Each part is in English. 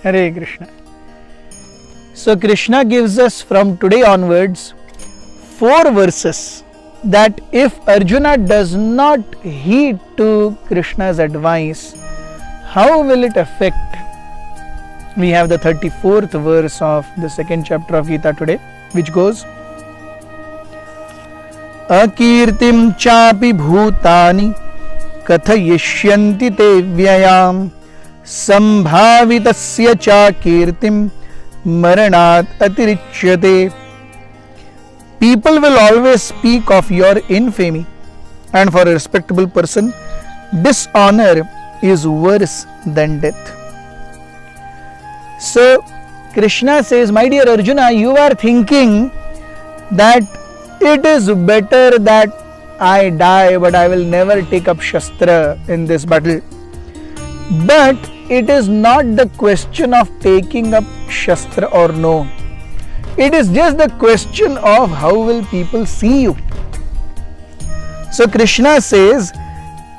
Hare Krishna. So Krishna gives us from today onwards 4 verses that if Arjuna does not heed to Krishna's advice, how will it affect? We have the 34th verse of the 2nd chapter of Gita today, which goes, Akirtim chapi bhutani kathayishyanti te vyayam sambhavitasya cha kirtim maranat atirichyate. People will always speak of your infamy, and for a respectable person, dishonor is worse than death. So, Krishna says, my dear Arjuna, you are thinking that it is better that I die, but I will never take up Shastra in this battle. But it is not the question of taking up Shastra or no. It is just the question of how will people see you. So Krishna says,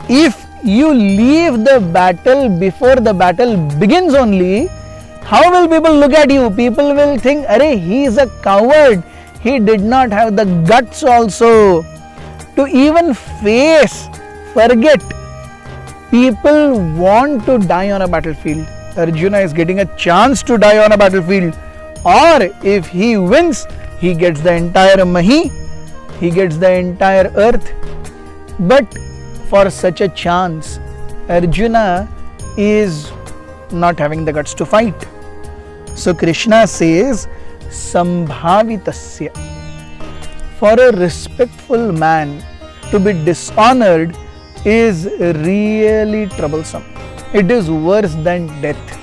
if you leave the battle before the battle begins only, how will people look at you? People will think, Arey, he is a coward. He did not have the guts also to even face, forget. People want to die on a battlefield. Arjuna is getting a chance to die on a battlefield. Or if he wins, he gets the entire Mahi, he gets the entire earth. But for such a chance, Arjuna is not having the guts to fight. So Krishna says, Sambhavitasya. For a respectful man to be dishonored is really troublesome. It is worse than death.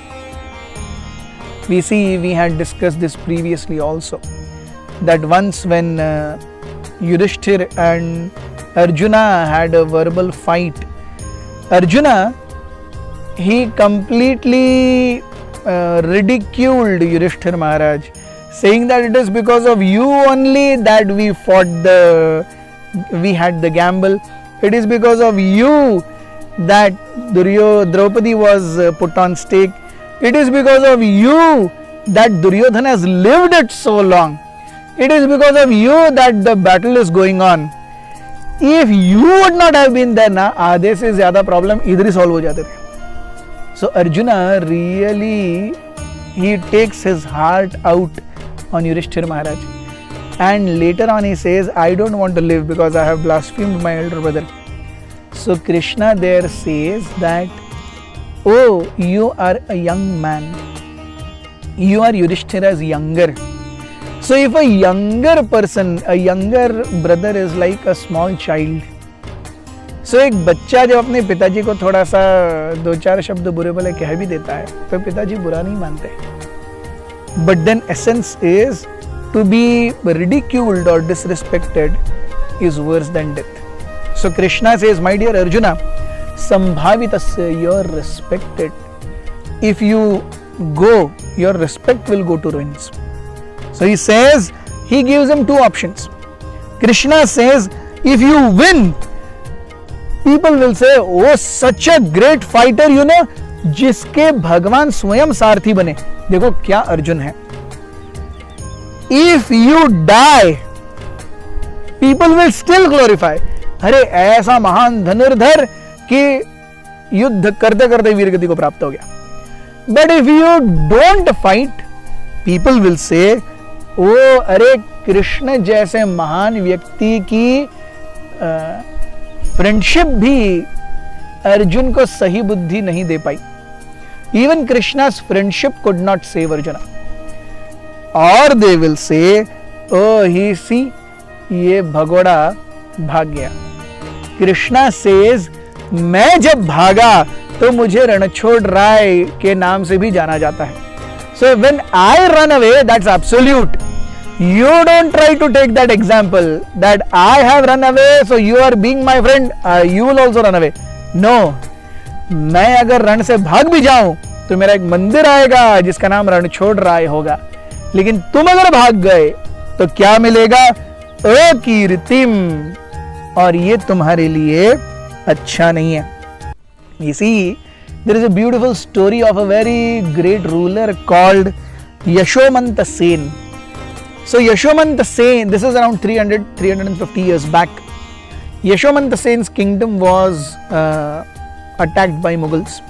We had discussed this previously also, that once when Yudhishthir and Arjuna had a verbal fight, Arjuna, he completely ridiculed Yudhishthir Maharaj, saying that it is because of you only that we had the gamble. It is because of you that Draupadi was put on stake. It is because of you that Duryodhana has lived it so long. It is because of you that the battle is going on. If you would not have been there, na, आधे से ज़्यादा problem इधर ही solve हो जाते थे. So Arjuna really, he takes his heart out on Yudhishthir Maharaj. And later on he says, I don't want to live because I have blasphemed my elder brother. So Krishna there says that, oh, you are a young man. You are Yudhishthira's younger. So if a younger person, a younger brother is like a small child. So एक बच्चा जब अपने पिताजी को थोड़ा सा 2-4 शब्द बुरे भले कह भी देता है, तो पिताजी बुरा नहीं मानते. But then essence is to be ridiculed or disrespected is worse than death. So Krishna says, my dear Arjuna, Sambhavitasya, you are respected. If you go, your respect will go to ruins. So he says, he gives him 2 options. Krishna says, if you win, people will say, oh, such a great fighter, you know, जिसके भगवान स्वयं सारथी बने. देखो क्या अर्जुन है. If you die, people will still glorify. अरे ऐसा महान धनुर्धर कि युद्ध करते करते वीरगति को प्राप्त हो गया. But if you don't fight, people will say, ओ अरे कृष्ण जैसे महान व्यक्ति की फ्रेंडशिप भी अर्जुन को सही बुद्धि नहीं दे पाई. Even Krishna's friendship could not save Arjuna. Or they will say, oh, he see, ये भगोड़ा भाग गया. कृष्णा सेज, मैं जब भागा तो मुझे रणछोड़ राय के नाम से भी जाना जाता है. So when I run away, that's absolute. You don't try to take that example that I have run away, so you are being my friend, you will also run away. No. मैं अगर रण से भाग भी जाऊं तो मेरा एक मंदिर आएगा जिसका नाम रणछोड़ राय होगा. लेकिन तुम अगर भाग गए तो क्या मिलेगा? अकीर्तिम. और ये तुम्हारे लिए अच्छा नहीं है. You see, There is a beautiful story of a very great ruler called Yashomanta Sen. So Yashomanta Sen, this is around 350 years back. Yashomanta Sen's kingdom was attacked by Mughals.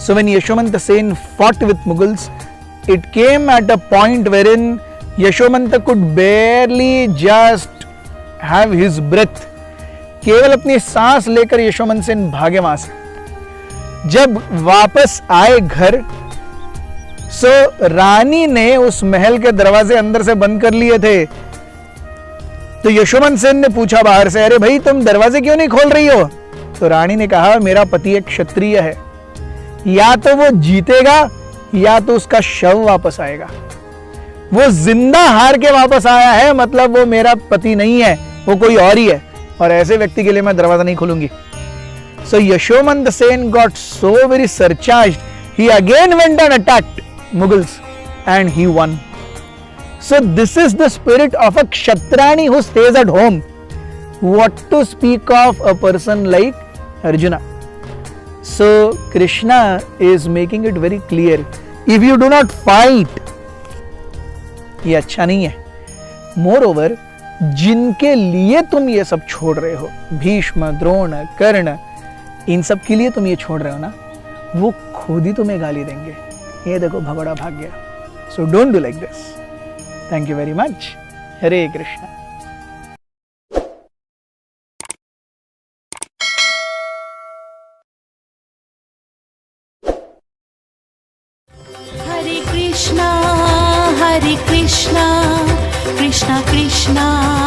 So when Yashomanta Sen fought with Mughals, it came at a point wherein Yashomanta could barely just have his breath. केवल अपनी सांस लेकर यशोमंत सेन भागे वहां से. जब वापस आए घर, सो रानी ने उस महल के दरवाजे अंदर से बंद कर लिए थे. तो यशोमंत सेन ने पूछा बाहर से, अरे भाई तुम दरवाजे क्यों नहीं खोल रही हो? तो रानी ने कहा, मेरा पति एक क्षत्रिय है, या तो वो जीतेगा या तो उसका शव वापस आएगा. वो जिंदा हार के वापस आया है, मतलब वो मेरा पति नहीं है, वो कोई और ही है, और ऐसे व्यक्ति के लिए मैं दरवाजा नहीं खोलूंगी. So Yashomanta Sen got so very surcharged, he again went and attacked Mughals and he won. So this is the spirit of a Kshatrani who stays at home. What to speak of a person like Arjuna? So Krishna is making it very clear, if you do not fight, ये अच्छा नहीं है. Moreover, जिनके लिए तुम ये सब छोड़ रहे हो, भीष्म, द्रोण, कर्ण, इन सब के लिए तुम ये छोड़ रहे हो ना, वो खुद ही तुम्हें गाली देंगे. ये देखो भगोड़ा भाग गया. So don't do like this. Thank you very much. Hare Krishna. Hare Krishna, Krishna Krishna